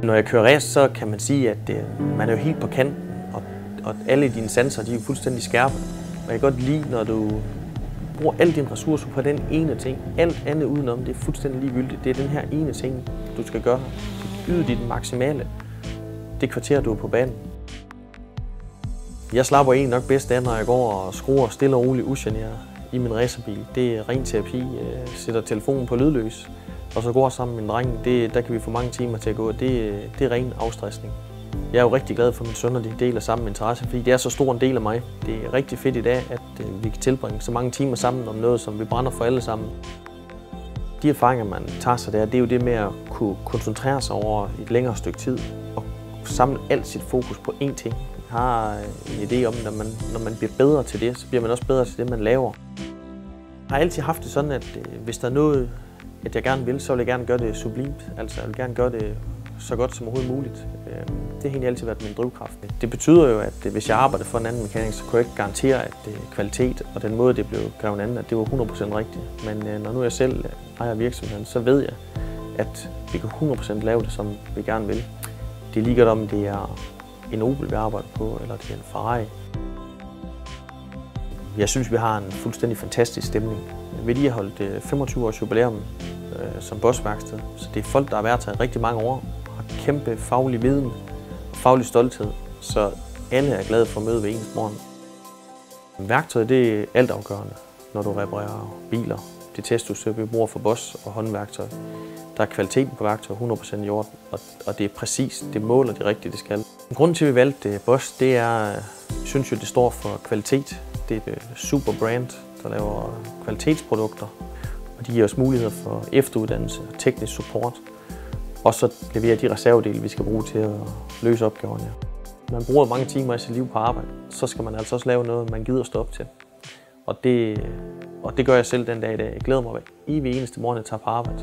Når jeg kører race, så kan man sige, at man er jo helt på kanten, og alle dine sanser de er fuldstændig skærpe. Og jeg kan godt lide, når du bruger alle dine ressourcer på den ene ting. Alt andet udenom, det er fuldstændig ligegyldigt. Det er den her ene ting, du skal gøre. Du yder dit maksimale. Det kvarter, du er på banen. Jeg slapper egentlig nok bedst af, når jeg går og skruer stille og roligt ugeneret i min racerbil. Det er ren terapi. Jeg sætter telefonen på lydløs, og så går sammen med min dreng. Der kan vi få mange timer til at gå. Det er ren afstressning. Jeg er jo rigtig glad for mine sønner, de deler samme interesse, fordi det er så stor en del af mig. Det er rigtig fedt i dag, at vi kan tilbringe så mange timer sammen om noget, som vi brænder for alle sammen. De erfaringer, man tager sig der, det er jo det med at kunne koncentrere sig over et længere stykke tid og samle alt sit fokus på én ting. Jeg har en idé om, at når man bliver bedre til det, så bliver man også bedre til det, man laver. Jeg har altid haft det sådan, at hvis der er noget, at jeg gerne vil, så vil jeg gerne gøre det sublimt. Altså, jeg vil gerne gøre det så godt som overhovedet muligt. Det har egentlig altid været min drivkraft. Det betyder jo, at hvis jeg arbejder for en anden mekaniker, så kunne jeg ikke garantere, at kvalitet og den måde, det blev grebet an, at det var 100% rigtigt. Men når nu jeg selv ejer virksomheden, så ved jeg, at vi kan 100% lave det, som vi gerne vil. Det er lige godt, om det er en Opel, vi arbejder på, eller det er en Ferrari. Jeg synes, vi har en fuldstændig fantastisk stemning. Vi lige har holdt 25 års jubilæum som Bosch-værksted, så det er folk, der har været her rigtig mange år, har kæmpe faglig viden og faglig stolthed, så alle er glade for at møde ved ens morgen. Værktøjet det er altafgørende, når du reparerer biler. Det testudstyr, vi bruger for Bosch og håndværktøj. Der er kvaliteten på værktøj 100% i orden, og det er præcis, det måler det rigtigt, det skal. Grunden til, at vi valgte Bosch, det er, jeg synes jo, det står for kvalitet. Det er et super brand, der laver kvalitetsprodukter, og de giver os muligheder for efteruddannelse og teknisk support. Og så leverer de reservedele, vi skal bruge til at løse opgaverne. Når man bruger mange timer i sit liv på arbejde, så skal man altså også lave noget, man gider stå op til. Og det gør jeg selv den dag i dag. Jeg glæder mig hver eneste morgen, jeg tager på arbejde.